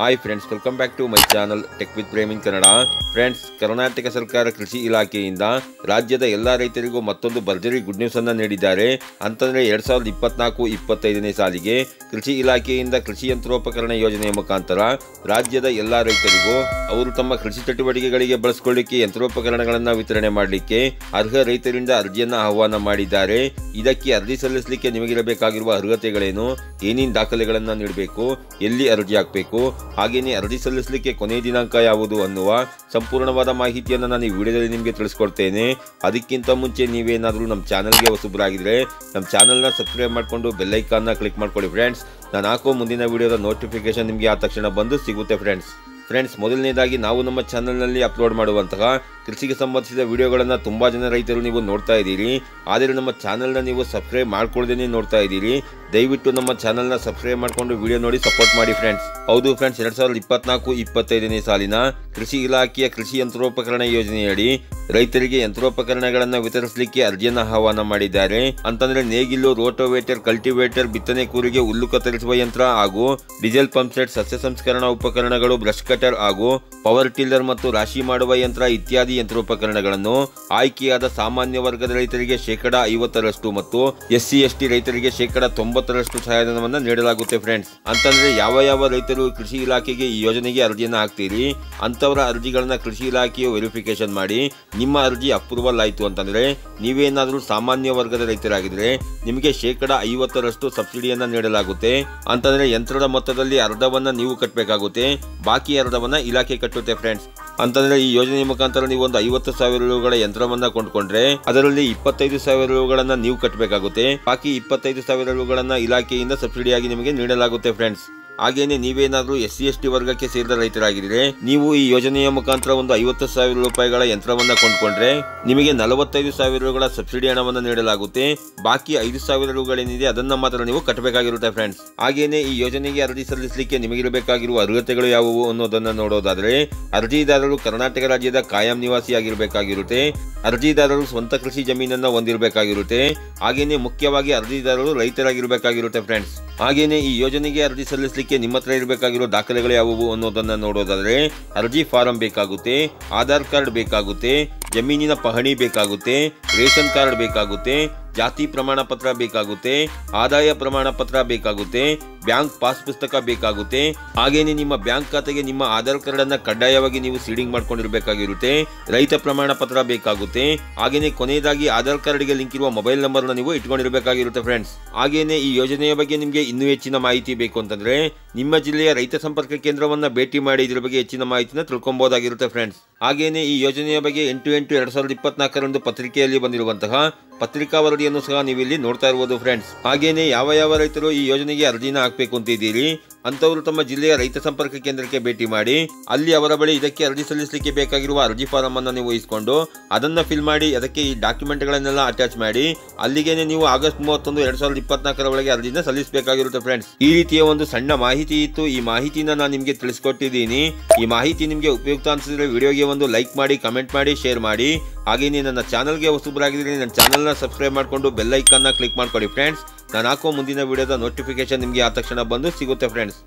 Hi friends, welcome back to my channel tech with Prem in Kannada. Friends, Karnataka ಸರ್ಕಾರ ಕೃಷಿ ಇಲಾಖೆಯಿಂದ ರಾಜ್ಯದ ಎಲ್ಲ ರೈತರಿಗೂ ಮತ್ತೊಂದು ಭರ್ಜರಿ ಗುಡ್ ನ್ಯೂಸ್ ಅನ್ನು ನೀಡಿದ್ದಾರೆ. ಅಂತಂದರೆ 2024-25ನೇ ಸಾಲಿಗೆ ಕೃಷಿ ಇಲಾಖೆಯಿಂದ ಕೃಷಿ ಯಂತ್ರೋಪಕರಣ ಯೋಜನೆಯ ಮುಖಾಂತರ ರಾಜ್ಯದ ಎಲ್ಲ ರೈತರಿಗೂ ಅವರು ತಮ್ಮ ಕೃಷಿ ಚಟುವಟಿಕೆಗಳಿಗೆ ಬಳಸಿಕೊಳ್ಳಿಕ್ಕೆ ಯಂತ್ರೋಪಕರಣಗಳನ್ನು ವಿತರಣೆ ಮಾಡಲಿಕ್ಕೆ ಅರ್ಹ ರೈತರಿಂದ ಅರ್ಜಿಯನ್ನು ಆಹ್ವಾನ ಮಾಡಿದ್ದಾರೆ. ಇದಕ್ಕೆ ಅರ್ಜಿ ಸಲ್ಲಿಸಲಿಕ್ಕೆ ನಿಮಗಿರಬೇಕಾಗಿರುವ ಅರ್ಹತೆಗಳೇನು, ಏನೇನು ದಾಖಲೆಗಳನ್ನು ನೀಡಬೇಕು, ಎಲ್ಲಿ ಅರ್ಜಿ ಹಾಕಬೇಕು, ಹಾಗೆಯೇ ಅರ್ಜಿ ಸಲ್ಲಿಸಲಿಕ್ಕೆ ಕೊನೆಯ ದಿನಾಂಕ ಯಾವುದು ಅನ್ನುವ ಸಂಪೂರ್ಣವಾದ ಮಾಹಿತಿಯನ್ನು ನಾನು ಈ ವಿಡಿಯೋದಲ್ಲಿ ನಿಮಗೆ ತಿಳಿಸ್ಕೊಡ್ತೇನೆ. ಅದಕ್ಕಿಂತ ಮುಂಚೆ ನೀವೇನಾದರೂ ನಮ್ಮ ಚಾನಲ್ಗೆ ಹೊಸಬರಾಗಿದ್ದರೆ ನಮ್ಮ ಚಾನಲ್ನ ಸಬ್ಸ್ಕ್ರೈಬ್ ಮಾಡಿಕೊಂಡು ಬೆಲ್ ಐಕಾನ್ನ ಕ್ಲಿಕ್ ಮಾಡ್ಕೊಳ್ಳಿ ಫ್ರೆಂಡ್ಸ್. ನಾನು ಹಾಕೋ ಮುಂದಿನ ವಿಡಿಯೋದ ನೋಟಿಫಿಕೇಶನ್ ನಿಮಗೆ ಆ ತಕ್ಷಣ ಬಂದು ಸಿಗುತ್ತೆ ಫ್ರೆಂಡ್ಸ್, ಮೊದಲನೇದಾಗಿ ನಾವು ನಮ್ಮ ಚಾನಲ್ನಲ್ಲಿ ಅಪ್ಲೋಡ್ ಮಾಡುವಂತಹ ಕೃಷಿಗೆ ಸಂಬಂಧಿಸಿದ ವಿಡಿಯೋಗಳನ್ನು ತುಂಬ ಜನ ರೈತರು ನೀವು ನೋಡ್ತಾ ಇದ್ದೀರಿ. ಆದರೆ ನಮ್ಮ ಚಾನಲ್ನ ನೀವು ಸಬ್ಸ್ಕ್ರೈಬ್ ಮಾಡ್ಕೊಳ್ಳದೇನೆ ನೋಡ್ತಾ ಇದ್ದೀರಿ. ದಯವಿಟ್ಟು ನಮ್ಮ ಚಾನಲ್ನ ಸಬ್ಸ್ಕ್ರೈಬ್ ಮಾಡಿಕೊಂಡು ವಿಡಿಯೋ ನೋಡಿ ಸಪೋರ್ಟ್ ಮಾಡಿ ಫ್ರೆಂಡ್ಸ್. ಹೌದು ಫ್ರೆಂಡ್ಸ್, 2024-25ನೇ ಸಾಲಿನ ಕೃಷಿ ಇಲಾಖೆಯ ಕೃಷಿ ಯಂತ್ರೋಪಕರಣ ಯೋಜನೆಯಡಿ ರೈತರಿಗೆ ಯಂತ್ರೋಪಕರಣಗಳನ್ನು ವಿತರಿಸಲಿಕ್ಕೆ ಅರ್ಜಿಯನ್ನು ಆಹ್ವಾನ ಮಾಡಿದ್ದಾರೆ. ಅಂತಂದ್ರೆ ನೇಗಿಲು, ರೋಟೋವೇಟರ್, ಕಲ್ಟಿವೇಟರ್, ಬಿತ್ತನೆ ಕೂರಿಗೆ, ಹುಲ್ಲು ಕತ್ತರಿಸುವ ಯಂತ್ರ ಹಾಗೂ ಡೀಸೆಲ್ ಪಂಪ್ ಸೆಟ್, ಸಸ್ಯ ಸಂಸ್ಕರಣಾ ಉಪಕರಣಗಳು, ಬ್ರಷ್ ಕಟರ್ ಹಾಗೂ ಪವರ್ ಟಿಲ್ಲರ್ ಮತ್ತು ರಾಶಿ ಮಾಡುವ ಯಂತ್ರ ಇತ್ಯಾದಿ ಯಂತ್ರೋಪಕರಣಗಳನ್ನು ಆಯ್ಕೆಯಾದ ಸಾಮಾನ್ಯ ವರ್ಗದ ರೈತರಿಗೆ 50% ಮತ್ತು SC/ST ರೈತರಿಗೆ 90% ಸಹಾಯಧನವನ್ನು ನೀಡಲಾಗುತ್ತೆ ಫ್ರೆಂಡ್ಸ್. ಅಂತಂದ್ರೆ ಯಾವ ರೈತರು ಕೃಷಿ ಇಲಾಖೆಗೆ ಈ ಯೋಜನೆಗೆ ಅರ್ಜಿಯನ್ನು ಹಾಕ್ತೀರಿ ಅಂತವರ ಅರ್ಜಿಗಳನ್ನ ಕೃಷಿ ಇಲಾಖೆಯು ವೆರಿಫಿಕೇಶನ್ ಮಾಡಿ ನಿಮ್ಮ ಅರ್ಜಿ ಅಪ್ರೂವಲ್ ಆಯಿತು ಅಂತಂದ್ರೆ ನೀವೇನಾದರೂ ಸಾಮಾನ್ಯ ವರ್ಗದ ರೈತರಾಗಿದ್ರೆ ನಿಮಗೆ 50% ಸಬ್ಸಿಡಿಯನ್ನ ನೀಡಲಾಗುತ್ತೆ. ಅಂತಂದ್ರೆ ಯಂತ್ರದ ಮೊತ್ತದಲ್ಲಿ ಅರ್ಧವನ್ನ ನೀವು ಕಟ್ಟಬೇಕಾಗುತ್ತೆ, ಬಾಕಿ ಅರ್ಧವನ್ನ ಇಲಾಖೆ ಕಟ್ಟುತ್ತೆ ಫ್ರೆಂಡ್ಸ್. ಅಂತಂದ್ರೆ ಈ ಯೋಜನೆಯ ಮುಖಾಂತರ ನೀವು ಒಂದು 50,000 ರೂಗಳ ಯಂತ್ರವನ್ನ ಕೊಂಡ್ಕೊಂಡ್ರೆ ಅದರಲ್ಲಿ 25,000 ರೂಗಳನ್ನ ನೀವು ಕಟ್ಟಬೇಕಾಗುತ್ತೆ, ಬಾಕಿ 25,000 ರೂಗಳನ್ನ ಇಲಾಖೆಯಿಂದ ಸಬ್ಸಿಡಿಯಾಗಿ ನಿಮಗೆ ನೀಡಲಾಗುತ್ತೆ ಫ್ರೆಂಡ್ಸ್. ಹಾಗೇನೆ ನೀವೇನಾದ್ರೂ SC/ST ವರ್ಗಕ್ಕೆ ಸೇರಿದ ರೈತರಾಗಿದ್ರೆ ನೀವು ಈ ಯೋಜನೆಯ ಮುಖಾಂತರ ಒಂದು 50,000 ರೂಪಾಯಿಗಳ ಯಂತ್ರವನ್ನ ಕೊಂಡ್ಕೊಂಡ್ರೆ ನಿಮಗೆ 45,000 ರೂಗಳ ಸಬ್ಸಿಡಿ ಹಣವನ್ನು ನೀಡಲಾಗುತ್ತೆ, ಬಾಕಿ 5,000 ರೂಗಳೇನಿದೆ ಅದನ್ನ ಮಾತ್ರ ನೀವು ಕಟ್ಟಬೇಕಾಗಿರುತ್ತೆ ಫ್ರೆಂಡ್ಸ್. ಹಾಗೇನೆ ಈ ಯೋಜನೆಗೆ ಅರ್ಜಿ ಸಲ್ಲಿಸಲಿಕ್ಕೆ ನಿಮಗಿರಬೇಕಾಗಿರುವ ಅರ್ಹತೆಗಳು ಯಾವುವು ಅನ್ನೋದನ್ನ ನೋಡೋದಾದ್ರೆ ಅರ್ಜಿದಾರರು ಕರ್ನಾಟಕ ರಾಜ್ಯದ ಕಾಯಂ ನಿವಾಸಿಯಾಗಿರಬೇಕಾಗಿರುತ್ತೆ, ಅರ್ಜಿದಾರರು ಸ್ವಂತ ಕೃಷಿ ಜಮೀನನ್ನ ಹೊಂದಿರಬೇಕಾಗಿರುತ್ತೆ, ಹಾಗೇನೆ ಮುಖ್ಯವಾಗಿ ಅರ್ಜಿದಾರರು ರೈತರಾಗಿರಬೇಕಾಗಿರುತ್ತೆ ಫ್ರೆಂಡ್ಸ್. ಹಾಗೇನೆ ಈ ಯೋಜನೆಗೆ ಅರ್ಜಿ ಸಲ್ಲಿಸಲಿಕ್ಕೆ ನಿಮ್ಮ ಹತ್ರ ಇರಬೇಕಾಗಿರೋ ದಾಖಲೆಗಳು ಯಾವುವು ಅನ್ನೋದನ್ನ ನೋಡೋದಾದ್ರೆ ಅರ್ಜಿ ಫಾರಂ ಬೇಕಾಗುತ್ತೆ, ಆಧಾರ್ ಕಾರ್ಡ್ ಬೇಕಾಗುತ್ತೆ, ಜಮೀನಿನ ಪಹಣಿ ಬೇಕಾಗುತ್ತೆ, ರೇಷನ್ ಕಾರ್ಡ್ ಬೇಕಾಗುತ್ತೆ, ಜಾತಿ ಪ್ರಮಾಣ ಪತ್ರ ಬೇಕಾಗುತ್ತೆ, ಆದಾಯ ಪ್ರಮಾಣ ಪತ್ರ ಬೇಕಾಗುತ್ತೆ, ಬ್ಯಾಂಕ್ ಪಾಸ್ ಪುಸ್ತಕ ಬೇಕಾಗುತ್ತೆ, ಹಾಗೇನೆ ನಿಮ್ಮ ಬ್ಯಾಂಕ್ ಖಾತೆಗೆ ನಿಮ್ಮ ಆಧಾರ್ ಕಾರ್ಡ್ ಅನ್ನ ಕಡ್ಡಾಯವಾಗಿ ನೀವು ಸೀಡಿಂಗ್ ಮಾಡ್ಕೊಂಡಿರ್ಬೇಕಾಗಿರುತ್ತೆ, ರೈತ ಪ್ರಮಾಣ ಪತ್ರ ಬೇಕಾಗುತ್ತೆ, ಹಾಗೇನೆ ಕೊನೆಯದಾಗಿ ಆಧಾರ್ ಕಾರ್ಡ್ಗೆ ಲಿಂಕ್ ಇರುವ ಮೊಬೈಲ್ ನಂಬರ್ ನ ನೀವು ಇಟ್ಕೊಂಡಿರ್ಬೇಕಾಗಿರುತ್ತೆ ಫ್ರೆಂಡ್ಸ್. ಹಾಗೇನೆ ಈ ಯೋಜನೆಯ ಬಗ್ಗೆ ನಿಮಗೆ ಇನ್ನೂ ಹೆಚ್ಚಿನ ಮಾಹಿತಿ ಬೇಕು ಅಂತಂದ್ರೆ ನಿಮ್ಮ ಜಿಲ್ಲೆಯ ರೈತ ಸಂಪರ್ಕ ಕೇಂದ್ರವನ್ನ ಭೇಟಿ ಮಾಡಿ ಇದ್ರ ಬಗ್ಗೆ ಹೆಚ್ಚಿನ ಮಾಹಿತಿನ ತಿಳ್ಕೊಬಹುದಾಗಿರುತ್ತೆ ಫ್ರೆಂಡ್ಸ್. ಹಾಗೇನೆ ಈ ಯೋಜನೆಯ ಬಗ್ಗೆ 8/8/2024 ಪತ್ರಿಕೆಯಲ್ಲಿ ಬಂದಿರುವಂತಹ ಪತ್ರಿಕಾ ವರದಿಯನ್ನು ಸಹ ನೀವು ಇಲ್ಲಿ ನೋಡ್ತಾ ಇರಬಹುದು ಫ್ರೆಂಡ್ಸ್. ಹಾಗೇನೆ ಯಾವ ರೈತರು ಈ ಯೋಜನೆಗೆ ಅರ್ಜಿನ ಹಾಕಬೇಕು ಅಂತಿದ್ದೀರಿ ಅಂತವರು ತಮ್ಮ ಜಿಲ್ಲೆಯ ರೈತ ಸಂಪರ್ಕ ಕೇಂದ್ರಕ್ಕೆ ಭೇಟಿ ಮಾಡಿ ಅಲ್ಲಿ ಅವರ ಬಳಿ ಇದಕ್ಕೆ ಅರ್ಜಿ ಸಲ್ಲಿಸಲಿಕ್ಕೆ ಬೇಕಾಗಿರುವ ಅರ್ಜಿ ಫಾರಂ ಅನ್ನು ನೀವು ಇಸ್ಕೊಂಡು ಅದನ್ನ ಫಿಲ್ ಮಾಡಿ ಅದಕ್ಕೆ ಈ ಡಾಕ್ಯುಮೆಂಟ್ ಗಳನ್ನೆಲ್ಲ ಅಟ್ಯಾಚ್ ಮಾಡಿ ಅಲ್ಲಿಗೆ ನೀವು ಆಗಸ್ಟ್ 31, 2024 ಒಳಗೆ ಅರ್ಜಿನ ಸಲ್ಲಿಸಬೇಕಾಗಿರುತ್ತೆ ಫ್ರೆಂಡ್ಸ್. ಈ ರೀತಿಯ ಒಂದು ಸಣ್ಣ ಮಾಹಿತಿ ಇತ್ತು, ಈ ಮಾಹಿತಿನ ನಾನು ನಿಮಗೆ ತಿಳಿಸ್ಕೊಟ್ಟಿದ್ದೀನಿ. ಈ ಮಾಹಿತಿ ನಿಮಗೆ ಉಪಯುಕ್ತ ಅನಿಸಿದ್ರೆ ವಿಡಿಯೋಗೆ ಒಂದು ಲೈಕ್ ಮಾಡಿ, ಕಮೆಂಟ್ ಮಾಡಿ, ಶೇರ್ ಮಾಡಿ. ಹಾಗೆಯೇ ನನ್ನ ಚಾನಲ್ಗೆ ಹೊಸಬರಾಗಿದ್ರೆ ನನ್ನ ಚಾನಲ್ನ ಸಬ್ಸ್ಕ್ರೈಬ್ ಮಾಡಿಕೊಂಡು ಬೆಲ್ ಐಕಾನ್ನ ಕ್ಲಿಕ್ ಮಾಡ್ಕೊಳ್ಳಿ ಫ್ರೆಂಡ್ಸ್. ನಾನು ಹಾಕೋ ಮುಂದಿನ ವಿಡಿಯೋದ ನೋಟಿಫಿಕೇಶನ್ ನಿಮಗೆ ಆ ತಕ್ಷಣ ಬಂದು ಸಿಗುತ್ತೆ ಫ್ರೆಂಡ್ಸ್.